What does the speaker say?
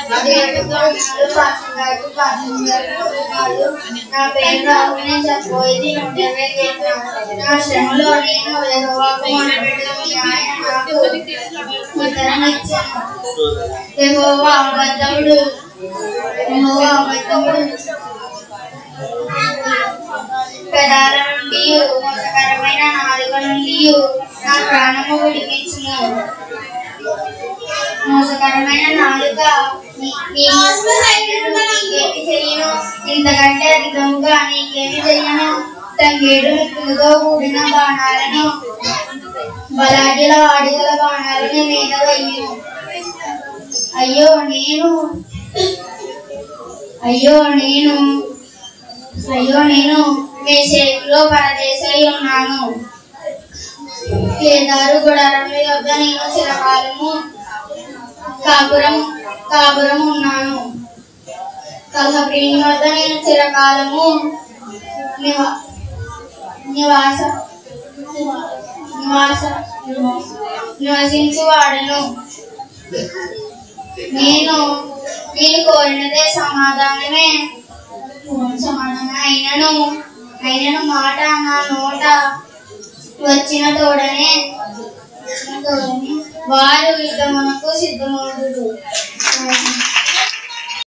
నా పేరు రాహుల్ చెప్పబోయేది 120 నా శ్రమలో నేను యెహోవాకు మొరపెట్టుకొని ఆయన నాకు ఉత్తరమిచ్చెను. యెహోవా అబద్ధముడు పెదాల నుండి మోసకరమైన నాలుక నుండి నా ప్రాణము విడిపించును. మోసకరమైన నాలుక నీకేమి చెయ్యను, ఇంతకంటే అధికముగా నీకేమి చెయ్యను. తంగేడు నిప్పులతో కూడిన బాణాలను బలాఢ్యుల వాడిగల బాణాలను మీద వెయ్యును. అయ్యో నేను మేషేకులో పరదేశై ఉన్నాను. కేదారు గుడారముల యొద్ద నేను చిరకాలము కాపురం ఉన్నాను. కలహప్రియుని వద్ద నేను చిరకాలము నివసించువాడను. నేను కోరినదే సమాధానమే అయినను మాట నా నోట వచ్చిన తోడనే వారు యుద్ధమునకు సిద్ధమవుదురు.